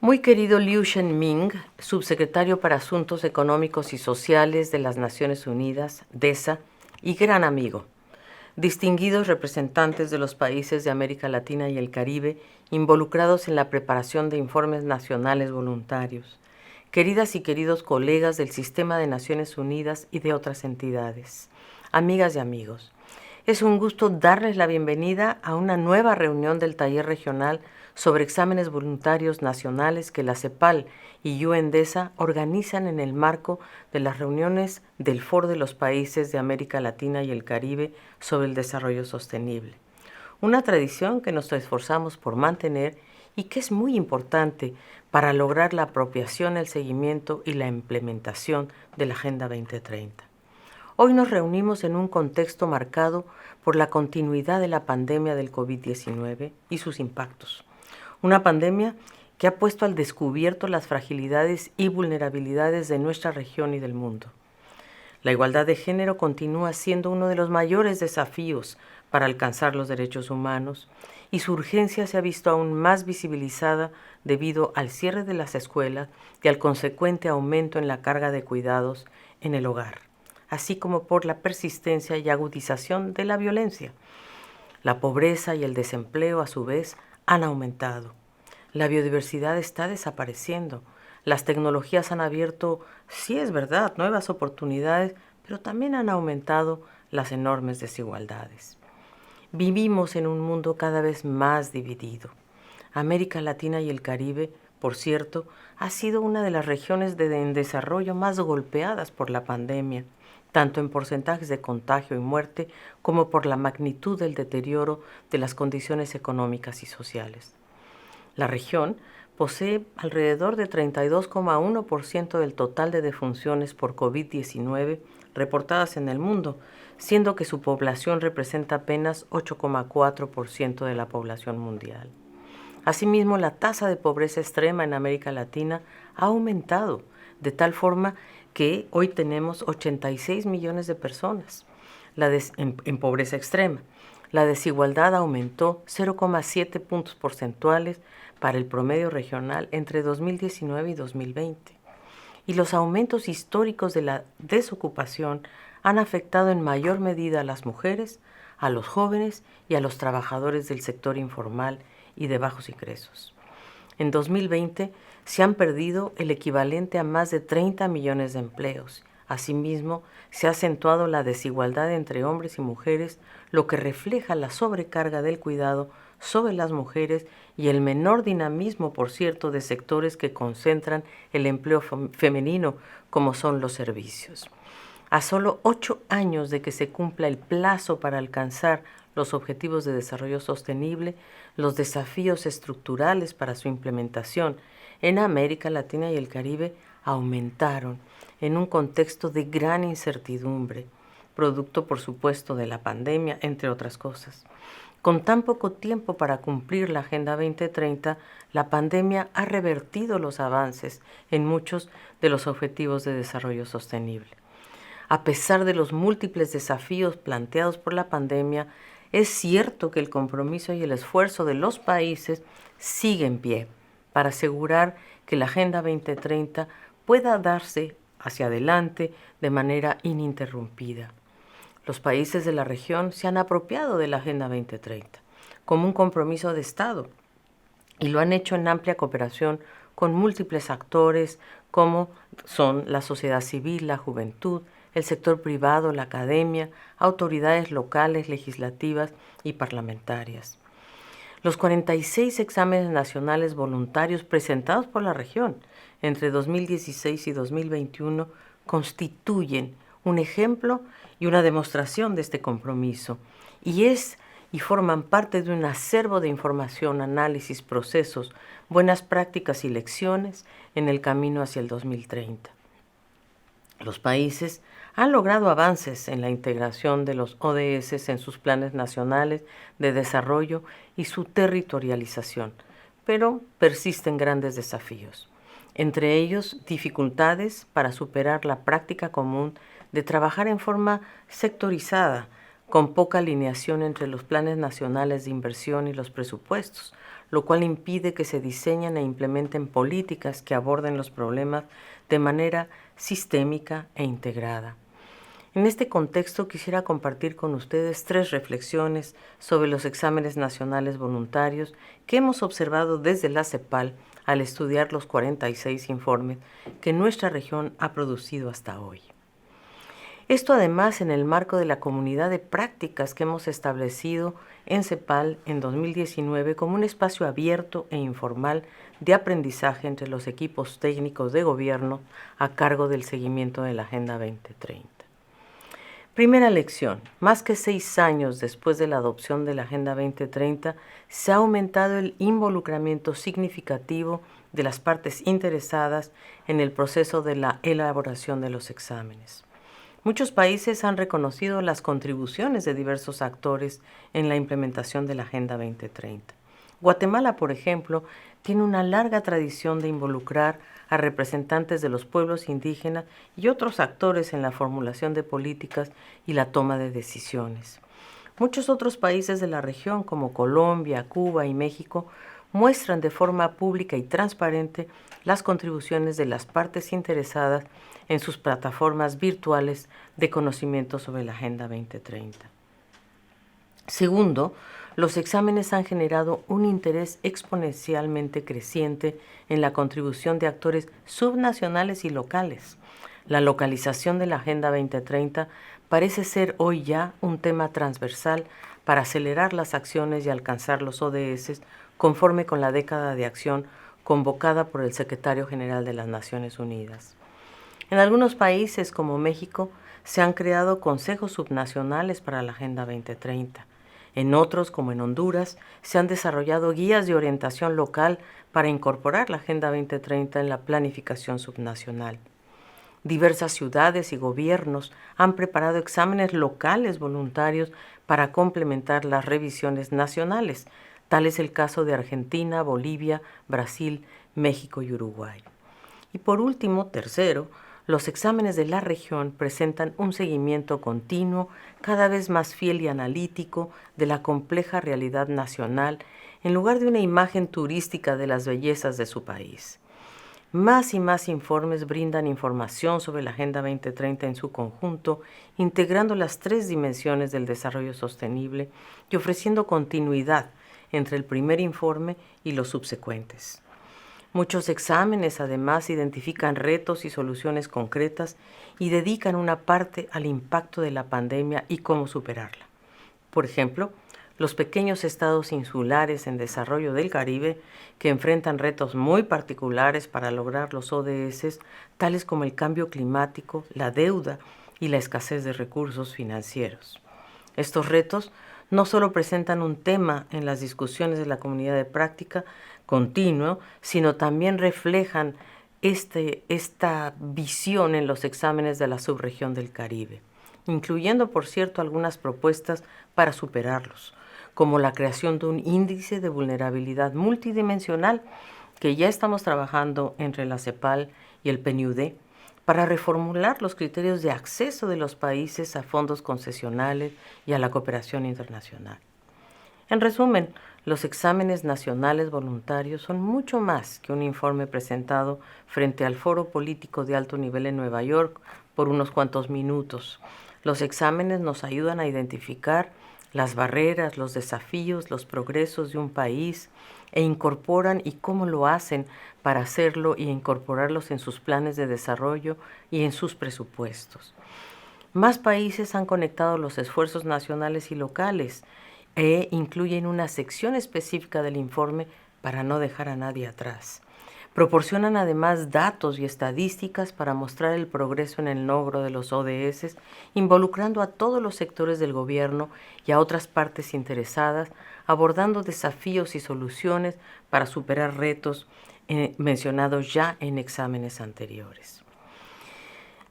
Muy querido Liu Shenming, subsecretario para Asuntos Económicos y Sociales de las Naciones Unidas, DESA, y gran amigo, distinguidos representantes de los países de América Latina y el Caribe involucrados en la preparación de informes nacionales voluntarios, queridas y queridos colegas del Sistema de Naciones Unidas y de otras entidades, amigas y amigos. Es un gusto darles la bienvenida a una nueva reunión del taller regional sobre exámenes voluntarios nacionales que la CEPAL y UNDESA organizan en el marco de las reuniones del Foro de los Países de América Latina y el Caribe sobre el desarrollo sostenible. Una tradición que nos esforzamos por mantener y que es muy importante para lograr la apropiación, el seguimiento y la implementación de la Agenda 2030. Hoy nos reunimos en un contexto marcado por la continuidad de la pandemia del COVID-19 y sus impactos. Una pandemia que ha puesto al descubierto las fragilidades y vulnerabilidades de nuestra región y del mundo. La igualdad de género continúa siendo uno de los mayores desafíos para alcanzar los derechos humanos y su urgencia se ha visto aún más visibilizada debido al cierre de las escuelas y al consecuente aumento en la carga de cuidados en el hogar, así como por la persistencia y agudización de la violencia. La pobreza y el desempleo, a su vez, han aumentado. La biodiversidad está desapareciendo. Las tecnologías han abierto, sí es verdad, nuevas oportunidades, pero también han aumentado las enormes desigualdades. Vivimos en un mundo cada vez más dividido. América Latina y el Caribe, por cierto, ha sido una de las regiones en desarrollo más golpeadas por la pandemia, tanto en porcentajes de contagio y muerte como por la magnitud del deterioro de las condiciones económicas y sociales. La región posee alrededor de 32,1% del total de defunciones por COVID-19 reportadas en el mundo, siendo que su población representa apenas 8,4% de la población mundial. Asimismo, la tasa de pobreza extrema en América Latina ha aumentado, de tal forma que hoy tenemos 86 millones de personas en pobreza extrema. La desigualdad aumentó 0,7 puntos porcentuales para el promedio regional entre 2019 y 2020. Y los aumentos históricos de la desocupación han afectado en mayor medida a las mujeres, a los jóvenes y a los trabajadores del sector informal y de bajos ingresos. En 2020 se han perdido el equivalente a más de 30 millones de empleos. Asimismo, se ha acentuado la desigualdad entre hombres y mujeres, lo que refleja la sobrecarga del cuidado sobre las mujeres y el menor dinamismo, por cierto, de sectores que concentran el empleo femenino, como son los servicios. A solo 8 años de que se cumpla el plazo para alcanzar los Objetivos de Desarrollo Sostenible, los desafíos estructurales para su implementación en América Latina y el Caribe aumentaron en un contexto de gran incertidumbre, producto, por supuesto, de la pandemia, entre otras cosas. Con tan poco tiempo para cumplir la Agenda 2030, la pandemia ha revertido los avances en muchos de los Objetivos de Desarrollo Sostenible. A pesar de los múltiples desafíos planteados por la pandemia, es cierto que el compromiso y el esfuerzo de los países sigue en pie para asegurar que la Agenda 2030 pueda darse hacia adelante de manera ininterrumpida. Los países de la región se han apropiado de la Agenda 2030 como un compromiso de Estado y lo han hecho en amplia cooperación con múltiples actores como son la sociedad civil, la juventud, el sector privado, la academia, autoridades locales, legislativas y parlamentarias. Los 46 exámenes nacionales voluntarios presentados por la región entre 2016 y 2021 constituyen un ejemplo y una demostración de este compromiso y forman parte de un acervo de información, análisis, procesos, buenas prácticas y lecciones en el camino hacia el 2030. Los países han logrado avances en la integración de los ODS en sus planes nacionales de desarrollo y su territorialización, pero persisten grandes desafíos, entre ellos dificultades para superar la práctica común de trabajar en forma sectorizada con poca alineación entre los planes nacionales de inversión y los presupuestos, lo cual impide que se diseñen e implementen políticas que aborden los problemas de manera sistémica e integrada. En este contexto quisiera compartir con ustedes 3 reflexiones sobre los exámenes nacionales voluntarios que hemos observado desde la CEPAL al estudiar los 46 informes que nuestra región ha producido hasta hoy. Esto además en el marco de la comunidad de prácticas que hemos establecido en CEPAL en 2019 como un espacio abierto e informal de aprendizaje entre los equipos técnicos de gobierno a cargo del seguimiento de la Agenda 2030. Primera lección. Más que 6 años después de la adopción de la Agenda 2030, se ha aumentado el involucramiento significativo de las partes interesadas en el proceso de la elaboración de los exámenes. Muchos países han reconocido las contribuciones de diversos actores en la implementación de la Agenda 2030. Guatemala, por ejemplo, tiene una larga tradición de involucrar a representantes de los pueblos indígenas y otros actores en la formulación de políticas y la toma de decisiones. Muchos otros países de la región, como Colombia, Cuba y México, muestran de forma pública y transparente las contribuciones de las partes interesadas en sus plataformas virtuales de conocimiento sobre la Agenda 2030. Segundo, los exámenes han generado un interés exponencialmente creciente en la contribución de actores subnacionales y locales. La localización de la Agenda 2030 parece ser hoy ya un tema transversal para acelerar las acciones y alcanzar los ODS conforme con la década de acción convocada por el Secretario General de las Naciones Unidas. En algunos países como México se han creado consejos subnacionales para la Agenda 2030. En otros, como en Honduras, se han desarrollado guías de orientación local para incorporar la Agenda 2030 en la planificación subnacional. Diversas ciudades y gobiernos han preparado exámenes locales voluntarios para complementar las revisiones nacionales. Tal es el caso de Argentina, Bolivia, Brasil, México y Uruguay. Y por último, tercero, los exámenes de la región presentan un seguimiento continuo, cada vez más fiel y analítico de la compleja realidad nacional, en lugar de una imagen turística de las bellezas de su país. Más y más informes brindan información sobre la Agenda 2030 en su conjunto, integrando las 3 dimensiones del desarrollo sostenible y ofreciendo continuidad entre el primer informe y los subsecuentes. Muchos exámenes además identifican retos y soluciones concretas y dedican una parte al impacto de la pandemia y cómo superarla. Por ejemplo, los pequeños estados insulares en desarrollo del Caribe que enfrentan retos muy particulares para lograr los ODS, tales como el cambio climático, la deuda y la escasez de recursos financieros. Estos retos no solo presentan un tema en las discusiones de la comunidad de práctica continuo, sino también reflejan esta visión en los exámenes de la subregión del Caribe, incluyendo, por cierto, algunas propuestas para superarlos, como la creación de un índice de vulnerabilidad multidimensional que ya estamos trabajando entre la CEPAL y el PNUD para reformular los criterios de acceso de los países a fondos concesionales y a la cooperación internacional. En resumen, los exámenes nacionales voluntarios son mucho más que un informe presentado frente al foro político de alto nivel en Nueva York por unos cuantos minutos. Los exámenes nos ayudan a identificar las barreras, los desafíos, los progresos de un país e incorporan y cómo lo hacen para hacerlo y incorporarlos en sus planes de desarrollo y en sus presupuestos. Más países han conectado los esfuerzos nacionales y locales e incluyen una sección específica del informe para no dejar a nadie atrás. Proporcionan además datos y estadísticas para mostrar el progreso en el logro de los ODS, involucrando a todos los sectores del gobierno y a otras partes interesadas, abordando desafíos y soluciones para superar retos mencionados ya en exámenes anteriores.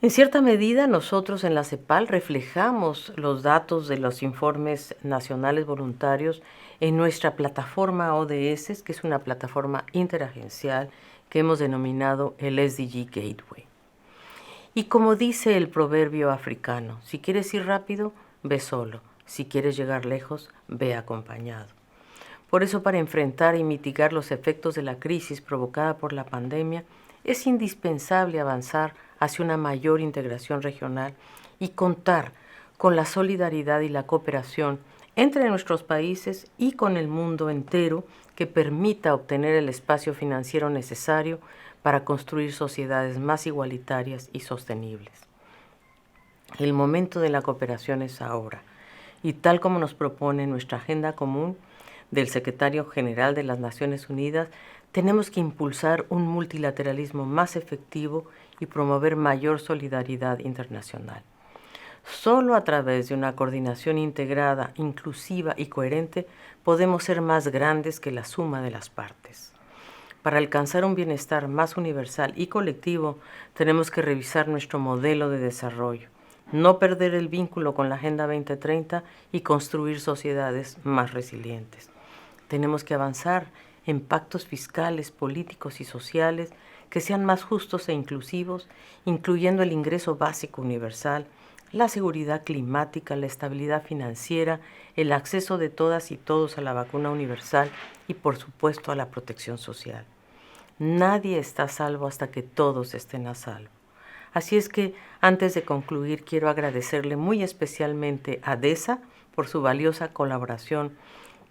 En cierta medida, nosotros en la CEPAL reflejamos los datos de los informes nacionales voluntarios en nuestra plataforma ODS, que es una plataforma interagencial que hemos denominado el SDG Gateway. Y como dice el proverbio africano, si quieres ir rápido, ve solo. Si quieres llegar lejos, ve acompañado. Por eso, para enfrentar y mitigar los efectos de la crisis provocada por la pandemia, es indispensable avanzar hacia una mayor integración regional y contar con la solidaridad y la cooperación entre nuestros países y con el mundo entero que permita obtener el espacio financiero necesario para construir sociedades más igualitarias y sostenibles. El momento de la cooperación es ahora, y tal como nos propone nuestra agenda común del Secretario General de las Naciones Unidas, tenemos que impulsar un multilateralismo más efectivo y promover mayor solidaridad internacional. Solo a través de una coordinación integrada, inclusiva y coherente podemos ser más grandes que la suma de las partes. Para alcanzar un bienestar más universal y colectivo, tenemos que revisar nuestro modelo de desarrollo, no perder el vínculo con la Agenda 2030 y construir sociedades más resilientes. Tenemos que avanzar en pactos fiscales, políticos y sociales que sean más justos e inclusivos, incluyendo el ingreso básico universal, la seguridad climática, la estabilidad financiera, el acceso de todas y todos a la vacuna universal y, por supuesto, a la protección social. Nadie está a salvo hasta que todos estén a salvo. Así es que, antes de concluir, quiero agradecerle muy especialmente a DESA por su valiosa colaboración,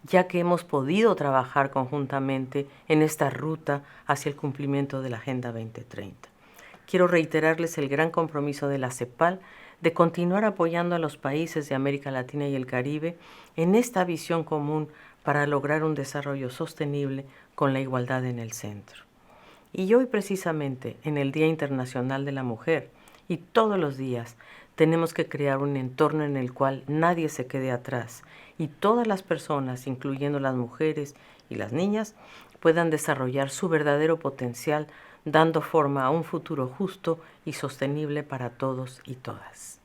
ya que hemos podido trabajar conjuntamente en esta ruta hacia el cumplimiento de la Agenda 2030. Quiero reiterarles el gran compromiso de la CEPAL de continuar apoyando a los países de América Latina y el Caribe en esta visión común para lograr un desarrollo sostenible con la igualdad en el centro. Y hoy precisamente, en el Día Internacional de la Mujer, y todos los días, tenemos que crear un entorno en el cual nadie se quede atrás y todas las personas, incluyendo las mujeres y las niñas, puedan desarrollar su verdadero potencial, dando forma a un futuro justo y sostenible para todos y todas.